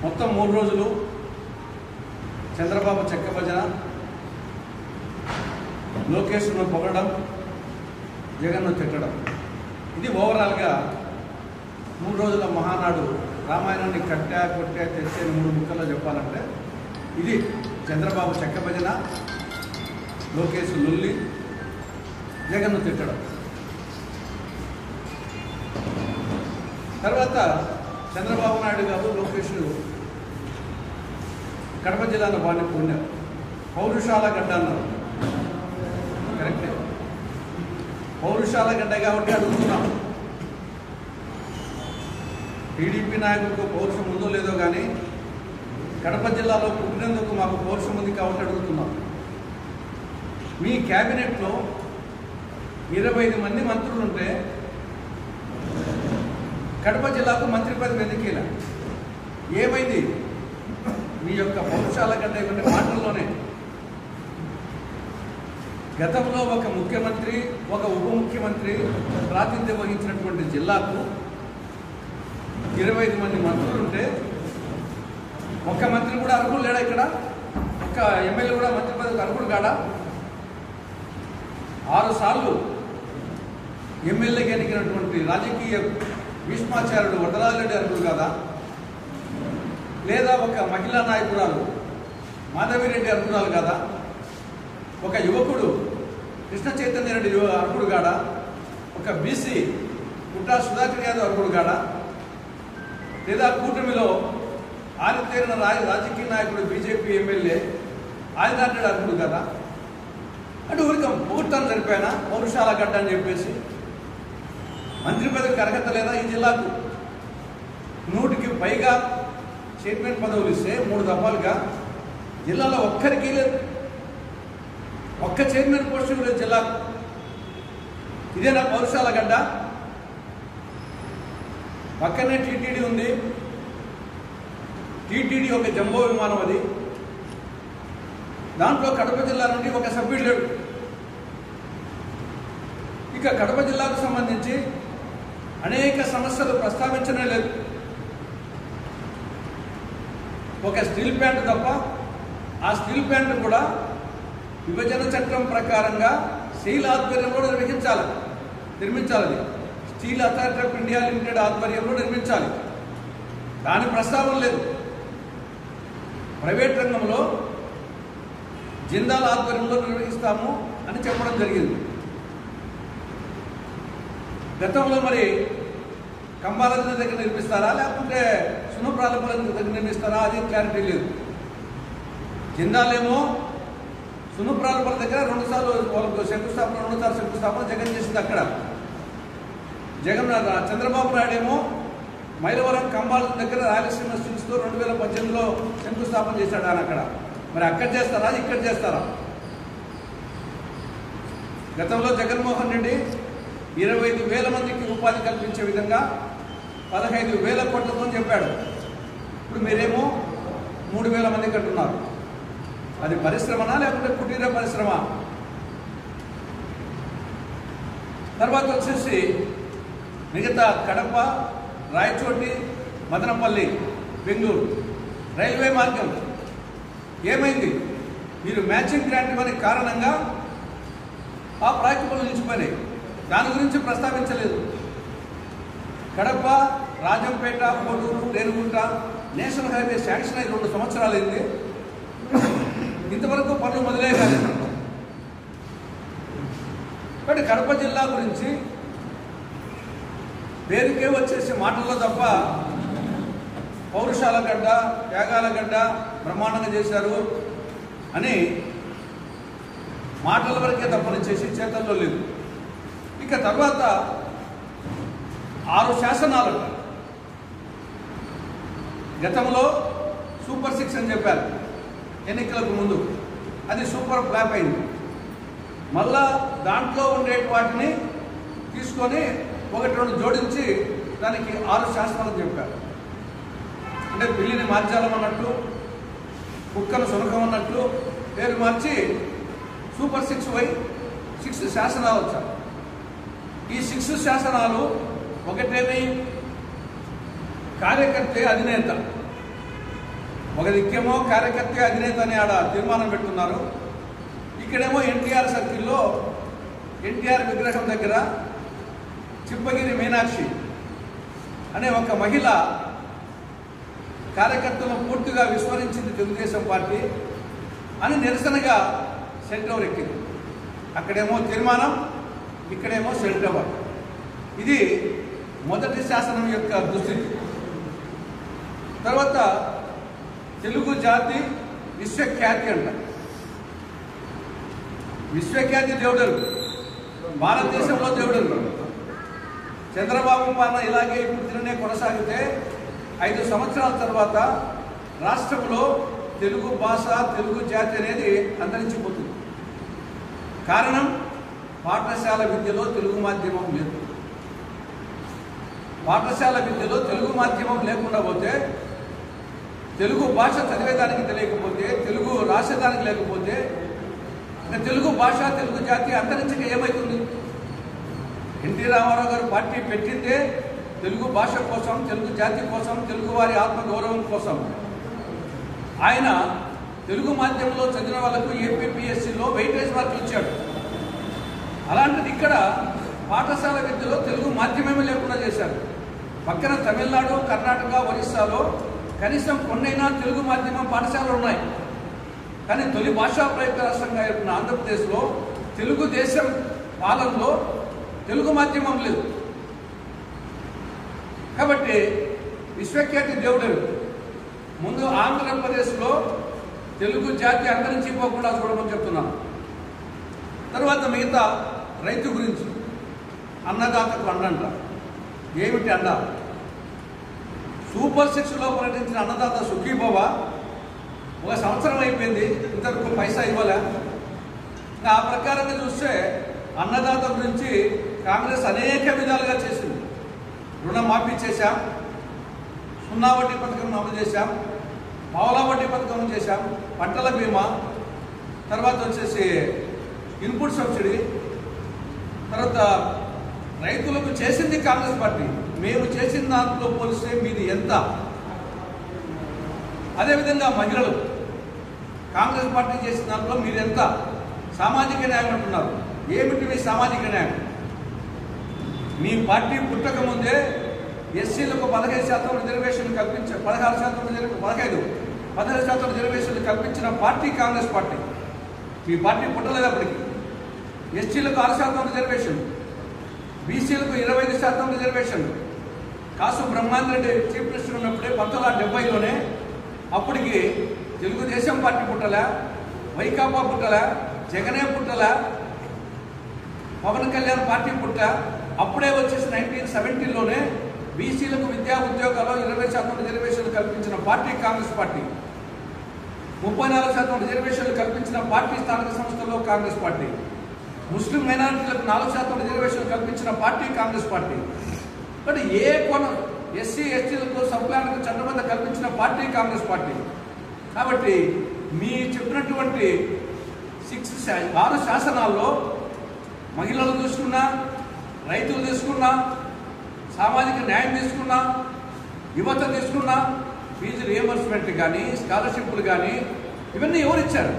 మొత్తం 3 రోజులు చంద్రబాబు చెక్క భజన, లోకేష్ను పొగడడం, జగన్ను తిట్టడం. ఇది ఓవరాల్గా 3 రోజుల మహానాడు రామాయణాన్ని కట్టా కొట్టా తెచ్చే 3 ముక్కల్లో చెప్పాలంటే ఇది చంద్రబాబు చెక్క భజన, లోకేష్ లొల్లి, జగన్ను తిట్టడం. తర్వాత చంద్రబాబు నాయుడు గారు లోకేష్ కడప జిల్లాలో బాగా పొందారు. పౌరుషాల గడ్డ అన్నారు. కరెక్టే, పౌరుషాల గడ్డ కాబట్టి అడుగుతున్నాం. టీడీపీ నాయకులకు పౌరుషం ఉందో లేదో కానీ కడప జిల్లాలో పుట్టినందుకు మాకు పౌరుషం ఉంది కాబట్టి అడుగుతున్నాం. మీ క్యాబినెట్లో 25 మంది మంత్రులు ఉంటే కడప జిల్లాకు మంత్రి పదవి ఎందుకేలా? ఏమైంది? మీ యొక్క పౌరుషాల కంటే ఇవన్నీ మాటల్లోనే. గతంలో ఒక ముఖ్యమంత్రి, ఒక ఉప ముఖ్యమంత్రి ప్రాతినిధ్యం వహించినటువంటి జిల్లాకు 25 మంది మంత్రులు ఉంటే ఒక్క మంత్రి కూడా అర్హులు లేడా? ఇక్కడ ఒక్క ఎమ్మెల్యే కూడా మంత్రి పదవికి అర్హుడు కాడా? 6 సార్లు ఎమ్మెల్యేగా ఎన్నికైనటువంటి రాజకీయ భీష్మాచార్యుడు వరదరాజరెడ్డి అర్హుడు కాదా? లేదా ఒక మహిళా నాయకురాలు మాధవిరెడ్డి అర్హురాలు కాదా? ఒక యువకుడు కృష్ణ చైతన్య రెడ్డి అర్హుడు కాడా? ఒక బీసీ పుట్టా సుధాకర్ యాదవ్ అర్హుడు కాడా? లేదా కూటమిలో ఆరితేరిన రాజకీయ నాయకుడు బీజేపీ ఎమ్మెల్యే ఆదినాథుడు అర్హుడు కదా? అంటే ఊరికం ముహూర్తాన్ని సరిపోయినా పౌరుషాల గడ్డ అని చెప్పేసి మంత్రి పదవికి అర్హత లేదా? ఈ జిల్లాకు 100కి పైగా చైర్మన్ పదవులు ఇస్తే 3 దఫాలుగా జిల్లాలో ఒక్కరికి లేదు. ఒక్క చైర్మన్ పోస్టు లేదు జిల్లాకు. ఇదేనా పౌరుషాల గడ్డ? పక్కనే టీటీడీ ఉంది. టీటీడీ ఒక జంబో విమానం అది. దాంట్లో కడప జిల్లా నుండి ఒక సభ్యుడు లేడు. ఇక కడప జిల్లాకు సంబంధించి అనేక సమస్యలు ప్రస్తావించనే లేదు. ఒక స్టీల్ ప్లాంట్ తప్ప, ఆ స్టీల్ ప్లాంట్ కూడా విభజన చట్టం ప్రకారంగా స్టీల్ ఆధ్వర్యంలో నిర్మించాలి. Steel authority of India limited ఆధ్వర్యంలో నిర్మించాలి. దాని ప్రస్తావన లేదు. ప్రైవేట్ రంగంలో జిందాల్ ఆధ్వర్యంలో నిర్వహిస్తాము అని చెప్పడం జరిగింది. గతంలో మరి కంబాలజీ దగ్గర నిర్మిస్తారా లేకపోతే సునప్రాలపల్లి దగ్గర నిర్మిస్తారా? అది క్లారిటీ లేదు. జిందాలేమో సునప్రాలపల్లి దగ్గర 2 సార్లు వాళ్ళకు శంకుస్థాపన, 2 సార్లు శంకుస్థాపన జగన్ చేసింది అక్కడ. చంద్రబాబు నాయుడు ఏమో మైలవరం కంబాలజీ దగ్గర రాయలసీమ స్టీల్స్తో 2018లో శంకుస్థాపన చేశాడు ఆయన అక్కడ. మరి అక్కడ చేస్తారా, ఇక్కడ చేస్తారా? గతంలో జగన్మోహన్ రెడ్డి 25,000 మందికి ఉపాధి కల్పించే విధంగా 15,000 కోట్లతో చెప్పాడు. ఇప్పుడు మీరేమో 3,000 మందికి అంటున్నారు. అది పరిశ్రమనా లేకుంటే కుటీర పరిశ్రమ? తర్వాత వచ్చేసి మిగతా కడప, రాయచోటి, మదనపల్లి, బెంగళూరు రైల్వే మార్గం ఏమైంది? మీరు మ్యాచింగ్ గ్రాంట్ ఇవ్వని కారణంగా ఆ ప్రాజెక్టులు నిలిచిపోయినాయి. దాని గురించి ప్రస్తావించలేదు. Kadapa, Rajampet, Koduru, Renigunta national highway sanction అయి 2 సంవత్సరాలు అయింది. ఇంతవరకు పనులు మొదలే కాలేదు. కాబట్టి కడప జిల్లా గురించి పేరుకే వచ్చేసి మాటల్లో తప్ప పౌరుషాల గడ్డ, త్యాగాల గడ్డ, బ్రహ్మాండంగా చేశారు అని మాటల వరకే తప్పని చేసి చేతల్లో లేదు. ఇక తర్వాత 6 శాసనాలు గతంలో సూపర్ 6 అని చెప్పారు ఎన్నికలకు ముందు. అది సూపర్ ఫ్లాప్ అయింది. మళ్ళా దాంట్లో ఉండే వాటిని తీసుకొని 1-2 జోడించి దానికి 6 శాసనాలు చెప్పారు. అంటే పిల్లిని మార్చాలం అన్నట్లు, కుక్కను సునకం అన్నట్లు పేరు మార్చి సూపర్ 6 శాసనాలు వచ్చారు. ఈ 6 శాసనాలు ఒకటేమి కార్యకర్తే అధినేత, ఒక దిక్కేమో కార్యకర్త అధినేత అని ఆడ తీర్మానం పెట్టున్నారు. ఇక్కడేమో ఎన్టీఆర్ సర్కిల్లో ఎన్టీఆర్ విగ్రహం దగ్గర చిప్పగిరి మీనాక్షి అనే ఒక మహిళ కార్యకర్తలను పూర్తిగా విస్మరించింది తెలుగుదేశం పార్టీ అని నిరసనగా సెల్ టవర్ ఎక్కింది. అక్కడేమో తీర్మానం, ఇక్కడేమో సెల్ టవర్. ఇది మొదటి శాసనం యొక్క దుస్థితి. తర్వాత తెలుగు జాతి విశ్వఖ్యాతి అంట. విశ్వఖ్యాతి దేవుడరు, భారతదేశంలో దేవుడరు. చంద్రబాబు పాలన ఇలాగే ఇప్పుడు తిననే కొనసాగితే 5 సంవత్సరాల తర్వాత రాష్ట్రంలో తెలుగు భాష, తెలుగు జాతి అనేది అంతరించిపోతుంది. కారణం, పాఠశాల విద్యలో తెలుగు మాధ్యమం లేదు. పాఠశాల విద్యలో తెలుగు మాధ్యమం లేకుండా పోతే, తెలుగు భాష చదివేదానికి తెలియకపోతే, తెలుగు రాసేదానికి లేకపోతే, తెలుగు భాష, తెలుగు జాతి అంతరించక ఏమవుతుంది? ఎన్టీ రామారావు గారు పార్టీ పెట్టిందే తెలుగు భాష కోసం, తెలుగు జాతి కోసం, తెలుగు వారి ఆత్మగౌరవం కోసం. ఆయన తెలుగు మాధ్యమంలో చదివిన వాళ్ళకు ఏపీపీఎస్సీలో వెయిటేజ్ మార్కులు ఇచ్చాడు. అలాంటిది ఇక్కడ పాఠశాల విద్యలో తెలుగు మాధ్యమమే లేకుండా చేశారు. పక్కన తమిళనాడు, కర్ణాటక, ఒరిస్సాలో కనీసం కొన్నైనా తెలుగు మాధ్యమం పాఠశాలలు ఉన్నాయి. కానీ తొలి భాషా ప్రయుక్త రాష్ట్రంగా ఉన్న ఆంధ్రప్రదేశ్లో తెలుగుదేశం పాలనలో తెలుగు మాధ్యమం లేదు. కాబట్టి విశ్వఖ్యాతి దేవుడు ముందు ఆంధ్రప్రదేశ్లో తెలుగు జాతి అంతరించిపోకుండా చూడమని చెప్తున్నాను. తర్వాత మిగతా రైతు గురించి, అన్నదాతకు అండంట. ఏమిటి అండ? సూపర్ 6లో ప్రకటించిన అన్నదాత సుఖీభవ 1 సంవత్సరం అయిపోయింది, ఇంతవరకు పైసా ఇవ్వలే. ఇంకా ఆ ప్రకారంగా చూస్తే అన్నదాత గురించి కాంగ్రెస్ అనేక విధాలుగా చేసింది. రుణమాఫీ చేశాం, 0 వడ్డీ పథకం అమలు చేశాం, పావలా వడ్డీ పథకం చేశాం, పంటల బీమా, తర్వాత వచ్చేసి ఇన్పుట్ సబ్సిడీ. తర్వాత రైతులకు చేసింది కాంగ్రెస్ పార్టీ. మేము చేసిన దాంట్లో పోలిస్తే మీది ఎంత? అదేవిధంగా మహిళలు కాంగ్రెస్ పార్టీ చేసిన దాంట్లో మీరెంత? సామాజిక న్యాయం అంటున్నారు. ఏమిటి మీ సామాజిక న్యాయం? మీ పార్టీ పుట్టక ముందే ఎస్సీలకు 15% రిజర్వేషన్ కల్పించ 15% రిజర్వేషన్లు కల్పించిన పార్టీ కాంగ్రెస్ పార్టీ. మీ పార్టీ పుట్టలేదప్పటికి. ఎస్సీలకు 6% రిజర్వేషన్, బీసీలకు 25% రిజర్వేషన్. కాసు బ్రహ్మాందరెడ్డి చీఫ్ మినిస్టర్ ఉన్నప్పుడే 1970లోనే అప్పటికి తెలుగుదేశం పార్టీ పుట్టలే, వైకాపా పుట్టలే, జగనే పుట్టలే, పవన్ కళ్యాణ్ పార్టీ పుట్ట. అప్పుడే వచ్చేసి 1970లోనే బీసీలకు విద్యా ఉద్యోగాల్లో 20% రిజర్వేషన్లు కల్పించిన పార్టీ కాంగ్రెస్ పార్టీ. 34% రిజర్వేషన్లు కల్పించిన పార్టీ స్థానిక సంస్థల్లో కాంగ్రెస్ పార్టీ. ముస్లిం మైనారిటీలకు 4% రిజర్వేషన్లు కల్పించిన పార్టీ కాంగ్రెస్ పార్టీ. బట్ ఏ కోణం ఎస్సీ ఎస్టీలకు సప్లాన్లకు చట్టబద్ధ కల్పించిన పార్టీ కాంగ్రెస్ పార్టీ. కాబట్టి మీ చెప్పినటువంటి 6 శాసనాల్లో మహిళలు తీసుకున్నా, రైతులు తీసుకున్నా, సామాజిక న్యాయం తీసుకున్నా, యువత తీసుకున్నా, ఫీజు రియంబర్స్మెంట్ కానీ, స్కాలర్షిప్లు కానీ, ఇవన్నీ ఎవరు ఇచ్చారు?